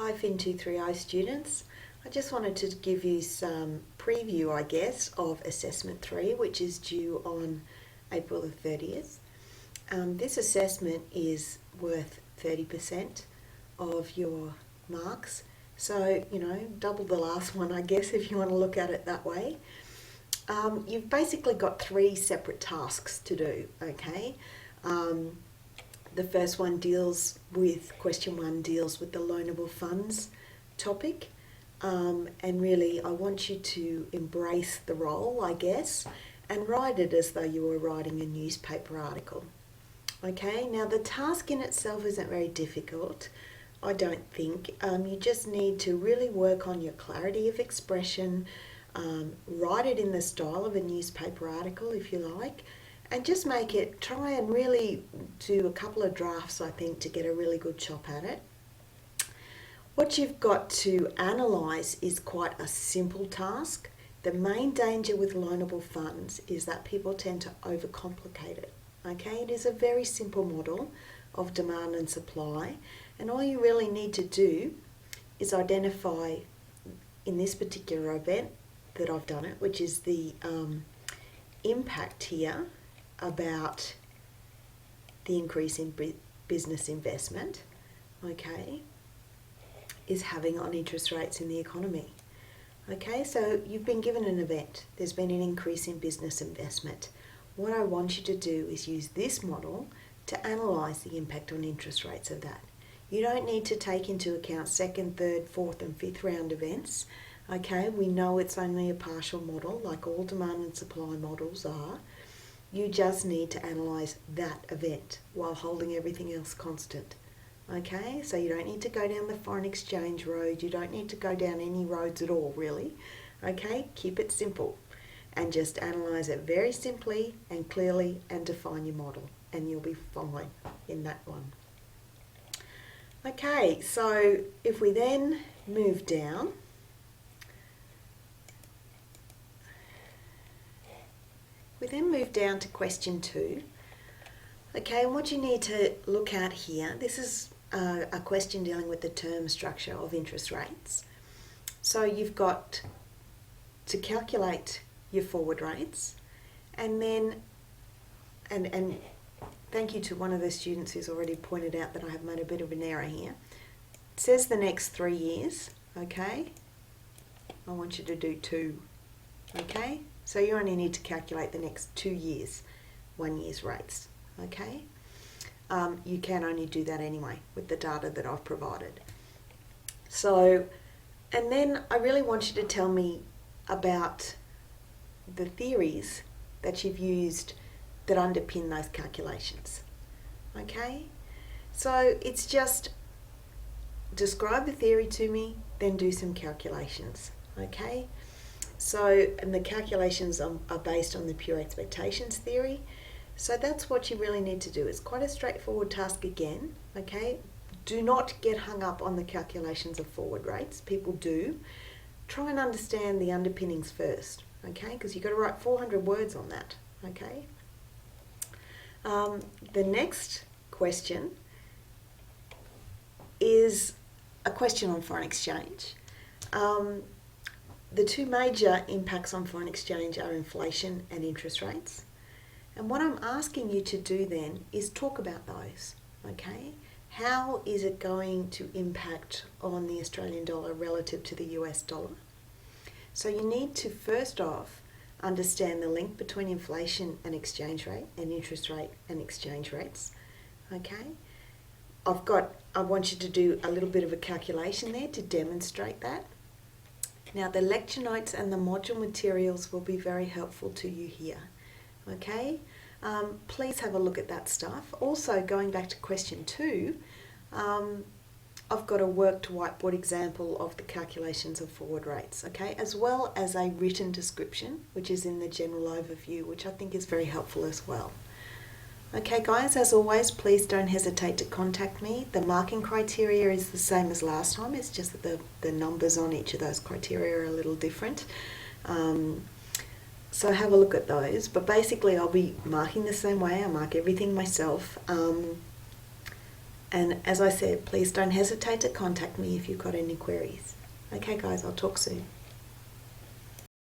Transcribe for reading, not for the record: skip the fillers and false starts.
Hi Fin230 students. I just wanted to give you some preview, I guess, of Assessment 3, which is due on April the 30th. This assessment is worth 30% of your marks. So, double the last one, I guess, if you want to look at it that way. You've basically got 3 separate tasks to do, okay? The first one question 1 deals with the loanable funds topic. And really, I want you to embrace the role, I guess, and write it as though you were writing a newspaper article. Okay, now the task in itself isn't very difficult, I don't think. You just need to really work on your clarity of expression, write it in the style of a newspaper article if you like, and just try and really do a couple of drafts, I think, to get a really good chop at it. What you've got to analyse is quite a simple task. The main danger with loanable funds is that people tend to overcomplicate it. Okay, it is a very simple model of demand and supply, and all you really need to do is identify, in this particular event that I've done it, which is the impact here about the increase in business investment, okay, is having on interest rates in the economy. Okay, so you've been given an event. There's been an increase in business investment. What I want you to do is use this model to analyse the impact on interest rates of that. You don't need to take into account second, third, fourth and fifth round events. Okay, we know it's only a partial model, like all demand and supply models are. You just need to analyse that event while holding everything else constant. Okay, so you don't need to go down the foreign exchange road. You don't need to go down any roads at all, really. Okay, keep it simple and just analyse it very simply and clearly and define your model, and you'll be fine in that one. Okay, so if we then move down, to question 2. Okay, and what you need to look at here, this is a question dealing with the term structure of interest rates. So you've got to calculate your forward rates, and then, and thank you to one of the students who's already pointed out that I have made a bit of an error here. It says the next 3 years, okay? I want you to do 2, okay? So you only need to calculate the next 2 years, 1 year's rates, okay? You can only do that anyway with the data that I've provided. So, and then I really want you to tell me about the theories that you've used that underpin those calculations, okay? So it's just describe the theory to me, then do some calculations, okay? So, and the calculations are based on the pure expectations theory. So that's what you really need to do. It's quite a straightforward task again, okay? Do not get hung up on the calculations of forward rates. People do. Try and understand the underpinnings first, okay? Because you've got to write 400 words on that, okay? The next question is a question on foreign exchange. The 2 major impacts on foreign exchange are inflation and interest rates. And what I'm asking you to do then is talk about those, okay? How is it going to impact on the Australian dollar relative to the US dollar? So you need to first off understand the link between inflation and exchange rate and interest rate and exchange rates, okay? I want you to do a little bit of a calculation there to demonstrate that. Now the lecture notes and the module materials will be very helpful to you here. Okay, please have a look at that stuff. Also, going back to question 2, I've got a worked whiteboard example of the calculations of forward rates, okay, as well as a written description, which is in the general overview, which I think is very helpful as well. Okay guys, as always, please don't hesitate to contact me. The marking criteria is the same as last time, it's just that the numbers on each of those criteria are a little different. So have a look at those, but basically I'll be marking the same way. I mark everything myself, And as I said, please don't hesitate to contact me if you've got any queries. Okay guys, I'll talk soon.